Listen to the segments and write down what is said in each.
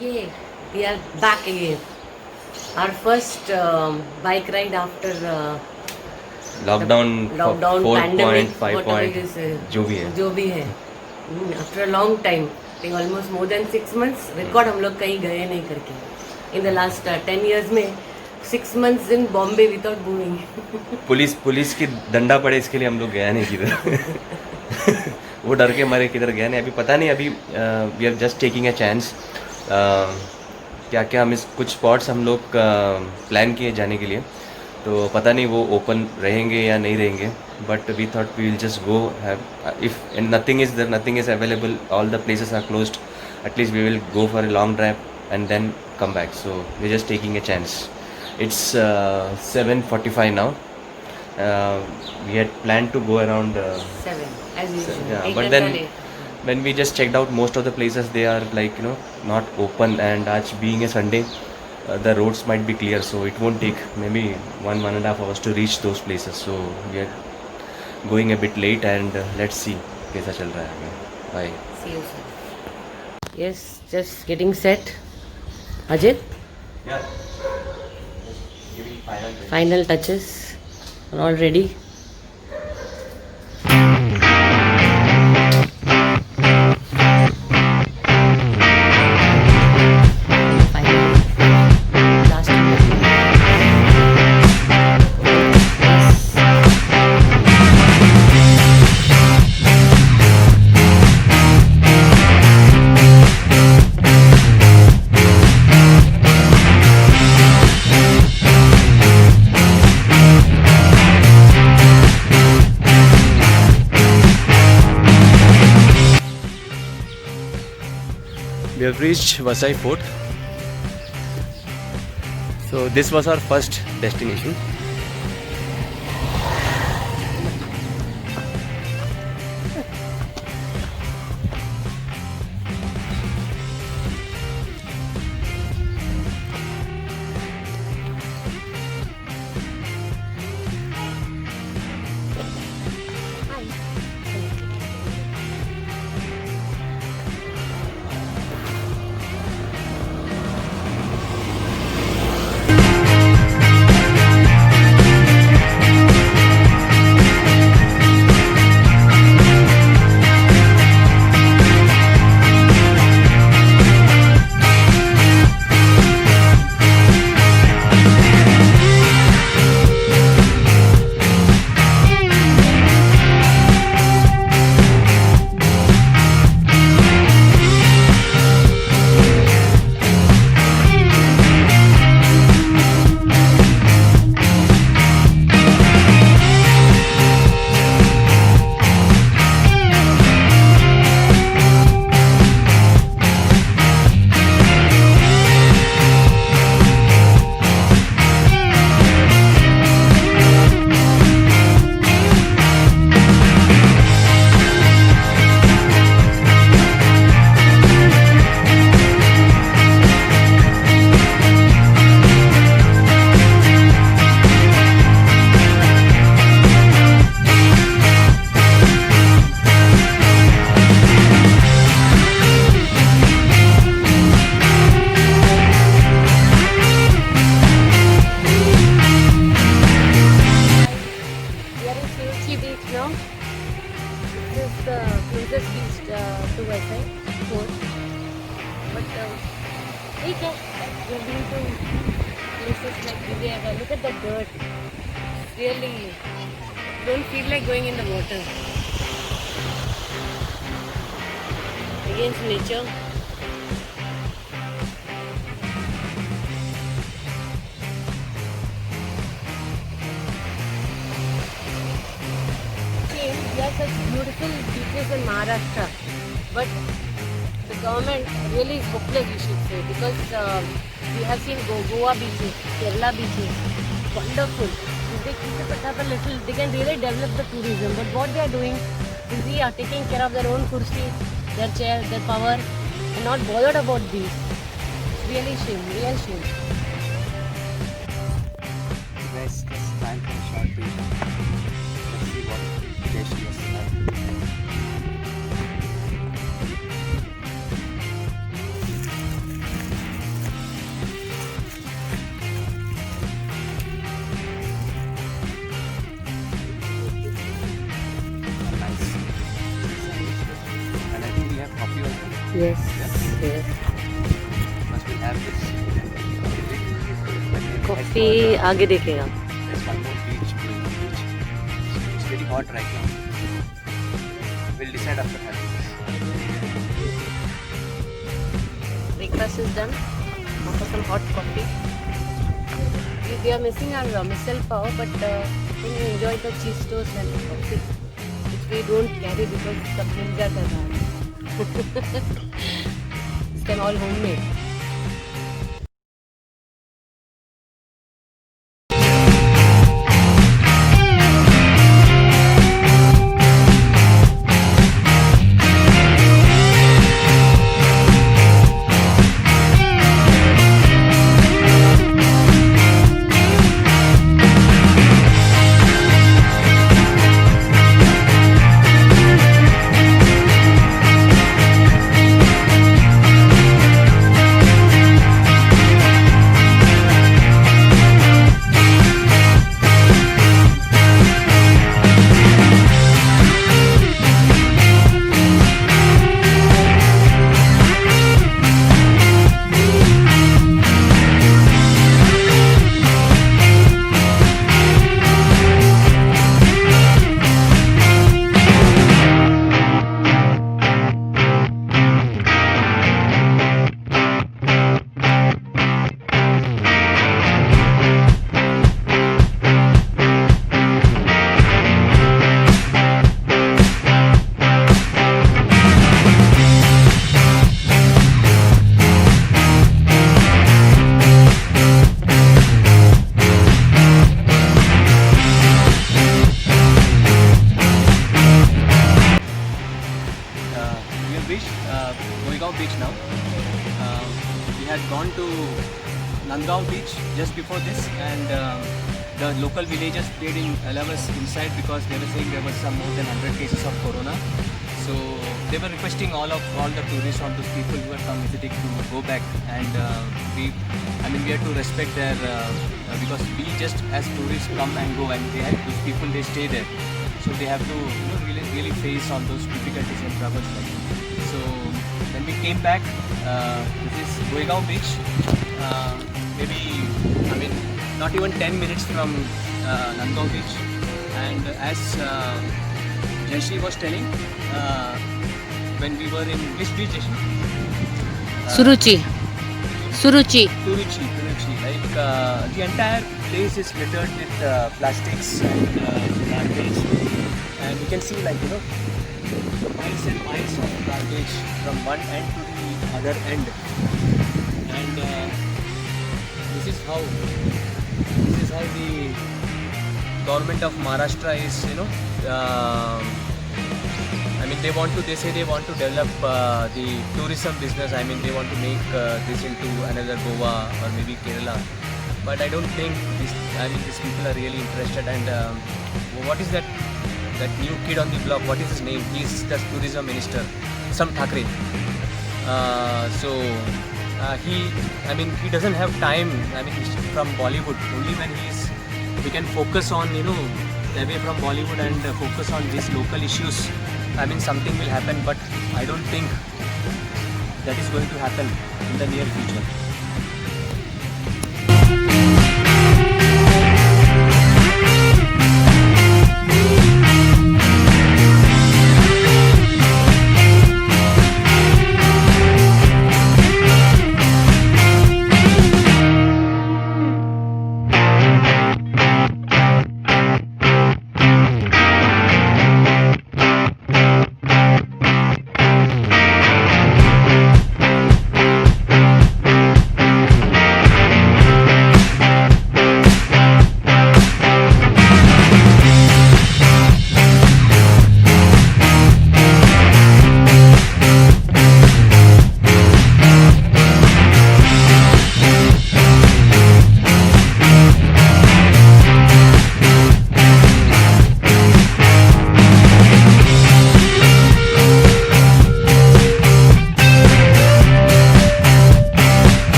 Yeah, we are back again. Our first bike ride after the lockdown lockdown, 4 pandemic, point 5 whatever it point is, जो भी है. जो भी है. After a long time, I think almost more than 6 months. Record हम लोग कहीं गए नहीं करके. In the last 10 years में 6 months in Bombay without moving. Police की डंडा पड़े इसके लिए हम लोग गया नहीं किधर. वो डर के मारे किधर गया नहीं. अभी पता नहीं. अभी we are just taking a chance. क्या क्या हम इस कुछ स्पॉट्स हम लोग प्लान किए जाने के लिए. तो पता नहीं वो ओपन रहेंगे या नहीं रहेंगे. But we thought we will just go. If nothing is there, nothing is available, all the places are closed, at least we will go for a long drive and then come back. So we're just taking a chance. It's 7:45 now. We had planned to go around 7, as usual. yeah, एक but घंटा then late. when we just checked out, most of the places they are like not open, and आज being a Sunday, the roads might be clear, so it won't take maybe 1.5 hours to reach those places. So we are going a bit late, and let's see कैसा चल रहा है आगे. Bye. See you soon. Yes, just getting set. Ajit, Yeah. Giving final touches. Are all ready? Last We have reached Vasai Fort. So this was our first destination. This is the closest beach to Vasai Fort. But ठीक है, we've been to places like Vijayagar. Look at the dirt. Really, don't feel like going in the water. Against nature. There are such beautiful beaches in Maharashtra, but the government really is hopeless, we should say, because we have seen Goa beaches, Kerala beaches, wonderful. If they keep it up a little, they can really develop the tourism. But what they are doing is they are taking care of their own kursi, their chair, their power, and not bothered about these. Really shame, real shame. Guys, it's time for a short break. Let's see what taste was like. Yes. Yes. Must will have this. Coffee आगे देखेगा. There's one more beach. It's very hot right now. We'll decide after having this. Breakfast is done. Now for some hot coffee. We are missing our missile pav, but we enjoy the cheese toast and coffee, which we don't carry because सब मिल जाता था. This time all homemade. Beach now. We had gone to Nandgaon beach just before this, and the local villagers stayed in Alavas inside because they were saying there was some more than 100 cases of corona. So they were requesting all the tourists, all those people who are come visiting to go back, and we had to respect their because we just as tourists come and go, and they have those people, they stay there, so they have to really face all those difficulties and troubles. So when we came back, this is Goregaon beach, maybe not even 10 minutes from Nandgaon beach, and as Jashi was telling, when we were in which beach, Jashi? Suruchi. Turuchi. Like the entire place is littered with plastics and garbage, and you can see miles and miles of garbage from one end to the other end, and this is how the government of Maharashtra is, they say they want to develop the tourism business. They want to make this into another Goa or maybe Kerala. But I don't think these people are really interested. And what is that new kid on the block? What is his name? He's the tourism minister, some Thakre. He doesn't have time. He's from Bollywood. Only when we can focus on away from Bollywood and focus on these local issues, something will happen, but I don't think that is going to happen in the near future.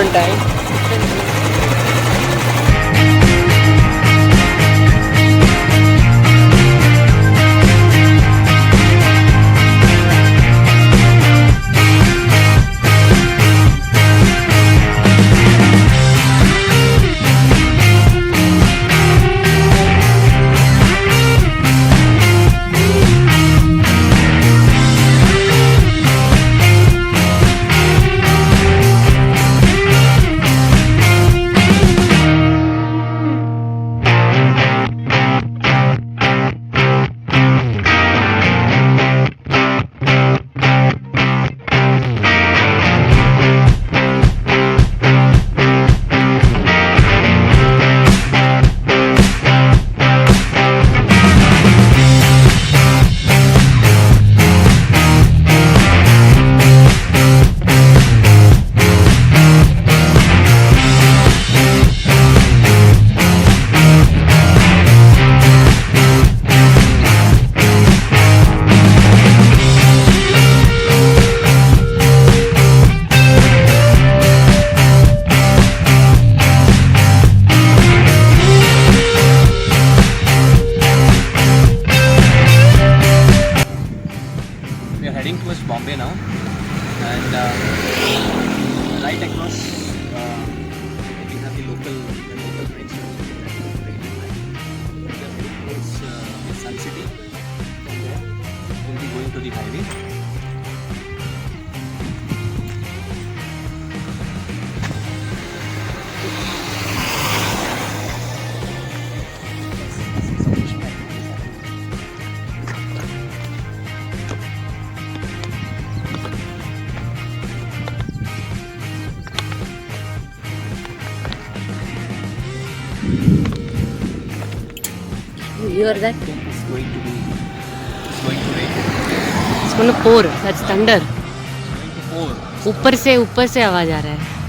different time. We are heading towards Bombay now, and right across we have the local trains. We are heading towards the Sun City. From there, we'll be going to the highway. You hear that? It's going to rain. It's gonna pour. That's thunder. It's going to pour. ऊपर से आवाज आ रहा है.